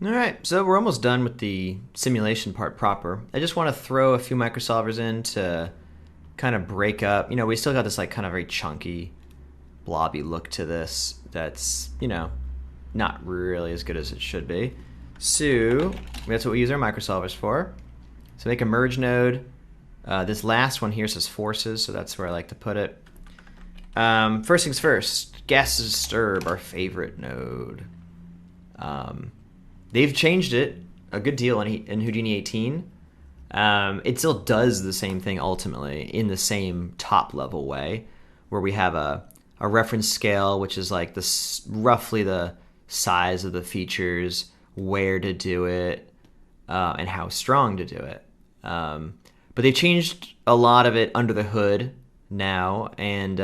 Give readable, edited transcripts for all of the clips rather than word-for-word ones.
All right, so we're almost done with the simulation part proper. I just want to throw a few microsolvers in to kind of break up. We still got this like kind of very chunky, blobby look to this that's, not really as good as it should be. So that's what we use our microsolvers for. So make a merge node. This last one here says forces, so that's where I like to put it. First things first, gas disturb, our favorite node. They've changed it a good deal in Houdini 18. It still does the same thing ultimately in the same top level way, where we have a reference scale, which is like roughly the size of the features, where to do it, and how strong to do it. But they changed a lot of it under the hood now, and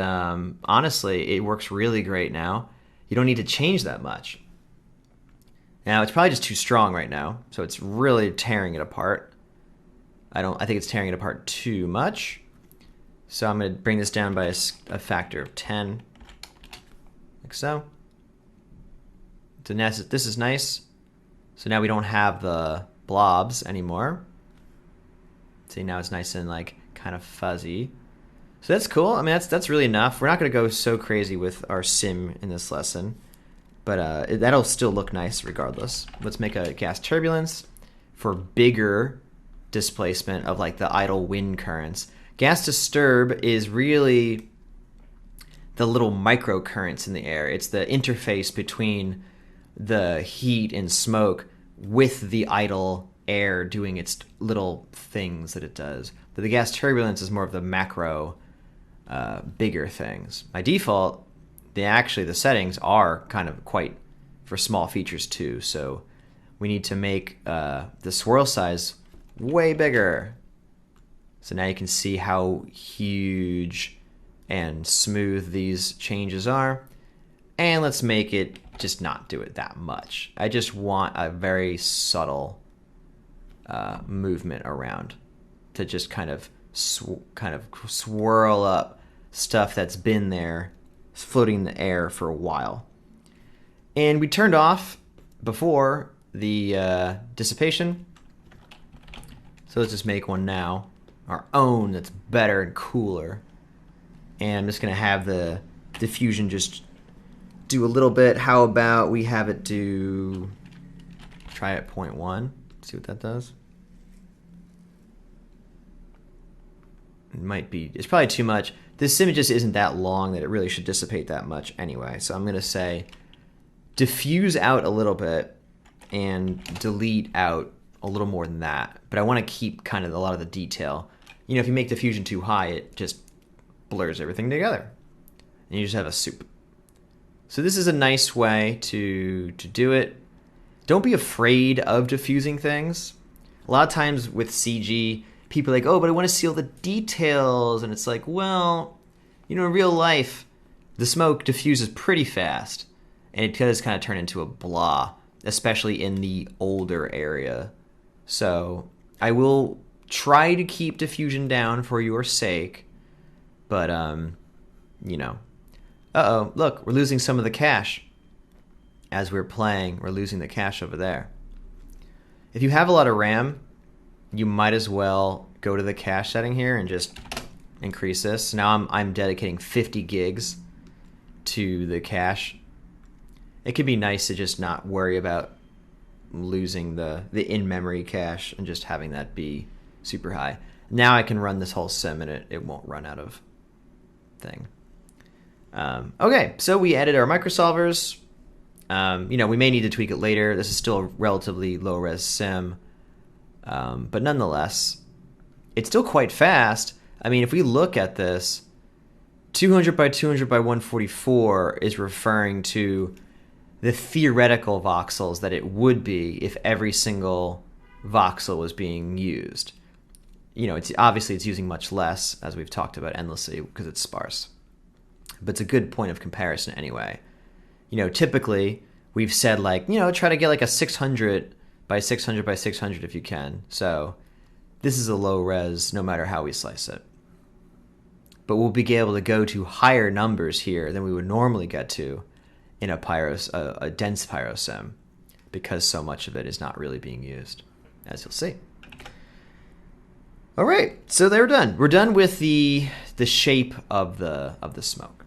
honestly, it works really great now. You don't need to change that much. Now, it's probably just too strong right now, so it's really tearing it apart. I think it's tearing it apart too much. So I'm going to bring this down by a factor of 10, like so. So now this is nice. So now we don't have the blobs anymore. See, now it's nice and like kind of fuzzy. So that's cool. I mean, that's really enough. We're not going to go so crazy with our sim in this lesson, but that'll still look nice regardless. Let's make a gas turbulence for bigger displacement of like the idle wind currents. Gas disturb is really the little microcurrents in the air. It's the interface between the heat and smoke with the idle air doing its little things that it does. But the gas turbulence is more of the macro, bigger things. By default, the settings are kind of quite for small features too. So we need to make the swirl size way bigger. So now you can see how huge and smooth these changes are. And let's make it just not do it that much. I just want a very subtle movement around to just kind of swirl up stuff that's been there floating in the air for a while. And we turned off before the dissipation. So let's just make one now, our own, that's better and cooler. And I'm just going to have the diffusion just do a little bit. How about we have it try at 0.1, see what that does. It's probably too much. This sim just isn't that long that it really should dissipate that much anyway. So I'm going to say diffuse out a little bit and delete out a little more than that. But I want to keep kind of a lot of the detail. If you make diffusion too high, it just blurs everything together. And you just have a soup. So this is a nice way to do it. Don't be afraid of diffusing things. A lot of times with CG, people are like, oh, but I want to see all the details. And it's like, well, in real life, the smoke diffuses pretty fast. And it does kind of turn into a blah, especially in the older area. So I will try to keep diffusion down for your sake. But, uh-oh, look, we're losing some of the cache. As we're playing, we're losing the cache over there. If you have a lot of RAM, you might as well go to the cache setting here and just increase this. Now I'm dedicating 50 gigs to the cache. It could be nice to just not worry about losing the in-memory cache and just having that be super high. Now I can run this whole sim and it won't run out of thing. Okay, so we added our microsolvers. We may need to tweak it later. This is still a relatively low-res sim. But nonetheless, it's still quite fast. I mean, if we look at this, 200 by 200 by 144 is referring to the theoretical voxels that it would be if every single voxel was being used. It's using much less, as we've talked about endlessly, because it's sparse. But it's a good point of comparison anyway. Typically, we've said try to get like a 600 by 600 by 600 if you can. So this is a low res no matter how we slice it. But we'll be able to go to higher numbers here than we would normally get to in a dense pyrosim. because so much of it is not really being used, as you'll see. All right, so they're done. We're done with the shape of the smoke.